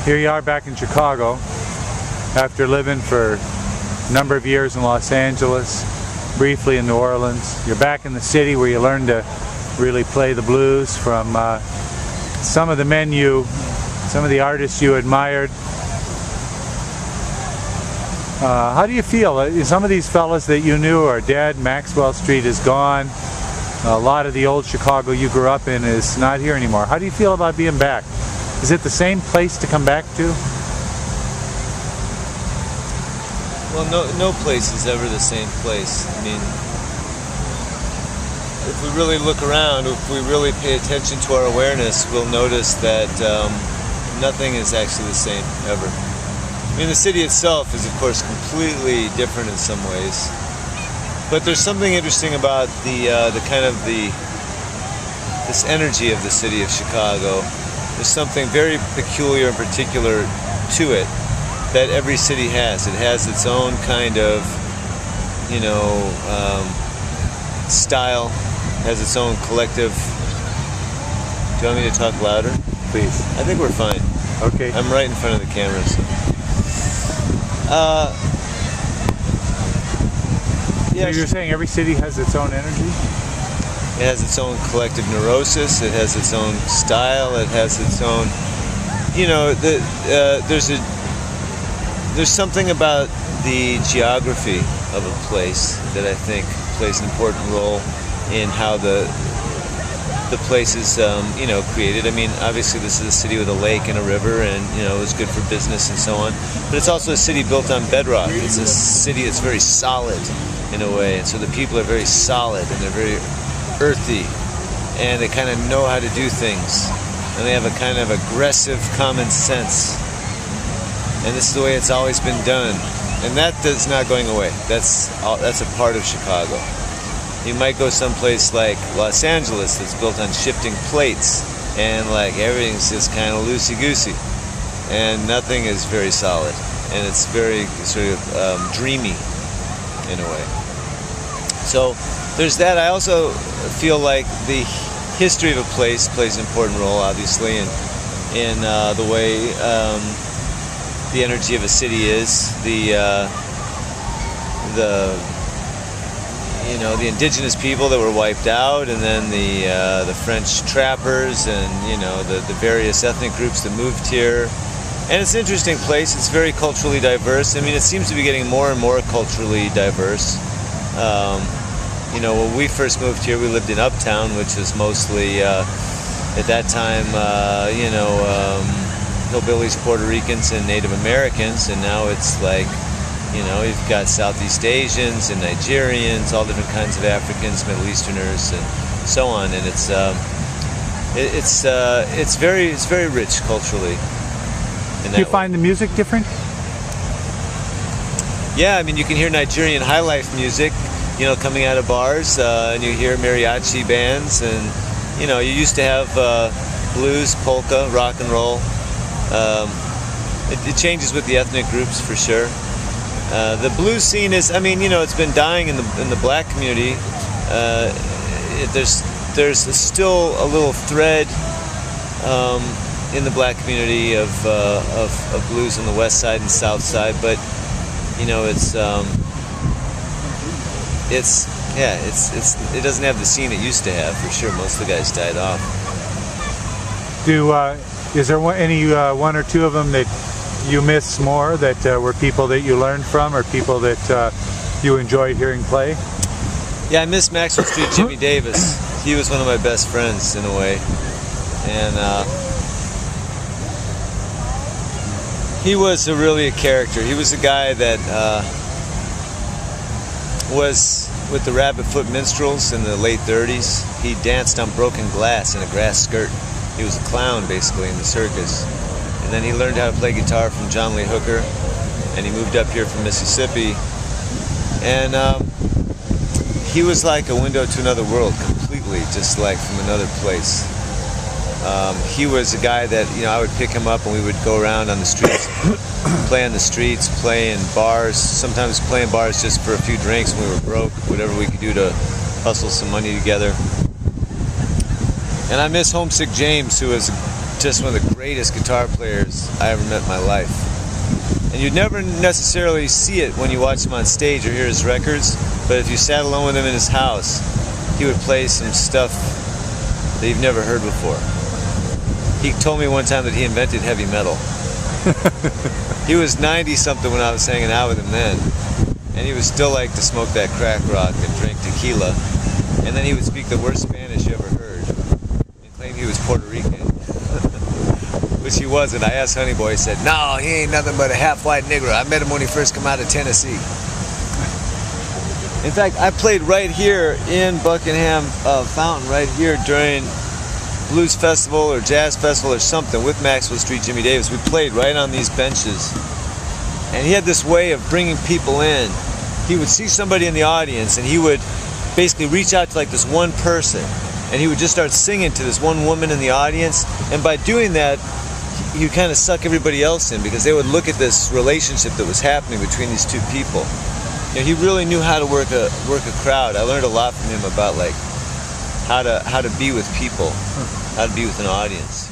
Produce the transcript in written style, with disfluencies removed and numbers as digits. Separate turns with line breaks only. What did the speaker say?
Here you are back in Chicago after living for a number of years in Los Angeles, briefly in New Orleans. You're back in the city where you learned to really play the blues from some of the men some of the artists you admired. How do you feel? Some of these fellas that you knew are dead. Maxwell Street is gone. A lot of the old Chicago you grew up in is not here anymore. How do you feel about being back? Is it the same place to come back to?
Well, no place is ever the same place. I mean, if we really look around, if we really pay attention to our awareness, we'll notice that nothing is actually the same ever. I mean, the city itself is, of course, completely different in some ways. But there's something interesting about this energy of the city of Chicago. There's something very peculiar and particular to it that every city has. It has its own kind of, style, has its own collective. Do you want me to talk louder?
Please.
I think we're fine.
Okay.
I'm right in front of the camera. So.
So you're saying every city has its own energy?
It has its own collective neurosis. It has its own style. It has its own, there's something about the geography of a place that I think plays an important role in how the place is, created. I mean, obviously this is a city with a lake and a river, and it was good for business and so on. But it's also a city built on bedrock. It's a city that's very solid in a way, and so the people are very solid and they're very earthy, and they kind of know how to do things, and they have a kind of aggressive common sense, and this is the way it's always been done, and that is not going away. That's a part of Chicago. You might go someplace like Los Angeles that's built on shifting plates, and like everything's just kind of loosey-goosey, and nothing is very solid, and it's very sort of dreamy in a way. So there's that. I also feel like the history of a place plays an important role, obviously, in the way the energy of a city is. The indigenous people that were wiped out, and then the French trappers, and the various ethnic groups that moved here. And it's an interesting place. It's very culturally diverse. I mean, it seems to be getting more and more culturally diverse. When we first moved here, we lived in Uptown, which was mostly, at that time, hillbillies, Puerto Ricans, and Native Americans, and now it's like, you've got Southeast Asians and Nigerians, all different kinds of Africans, Middle Easterners, and so on. And it's very rich culturally.
Do you find the music different?
Yeah, I mean, you can hear Nigerian high life music, coming out of bars, and you hear mariachi bands, and you used to have blues, polka, rock and roll. It changes with the ethnic groups for sure. The blues scene is, it's been dying in the black community. There's still a little thread in the black community of blues on the west side and south side, but it doesn't have the scene it used to have for sure. Most of the guys died off.
Is there any one or two of them that you miss more, that were people that you learned from, or people that you enjoyed hearing play?
Yeah, I miss Maxwell Street Jimmy Davis. He was one of my best friends in a way, and he was really a character. He was a guy that was with the Rabbit Foot Minstrels in the late 30s. He danced on broken glass in a grass skirt. He was a clown basically in the circus. And then he learned how to play guitar from John Lee Hooker, and he moved up here from Mississippi. And he was like a window to another world completely, just like from another place. He was a guy that, I would pick him up and we would go around on the streets, play on the streets, play in bars, sometimes play in bars just for a few drinks when we were broke, whatever we could do to hustle some money together. And I miss Homesick James, who was just one of the greatest guitar players I ever met in my life. And you'd never necessarily see it when you watch him on stage or hear his records, but if you sat alone with him in his house, he would play some stuff that you've never heard before. He told me one time that he invented heavy metal. He was 90-something when I was hanging out with him then, and he would still like to smoke that crack rock and drink tequila, and then he would speak the worst Spanish you ever heard and claim he was Puerto Rican. Which he wasn't. I asked Honey Boy, he said, "No, he ain't nothing but a half-white nigger. I met him when he first came out of Tennessee." In fact, I played right here in Buckingham Fountain, right here during Blues Festival or Jazz Festival or something with Maxwell Street Jimmy Davis. We played right on these benches. And he had this way of bringing people in. He would see somebody in the audience and he would basically reach out to like this one person. And he would just start singing to this one woman in the audience. And by doing that, he would kind of suck everybody else in because they would look at this relationship that was happening between these two people. You know, he really knew how to work a crowd. I learned a lot from him about like how to be with people, how to be with an audience.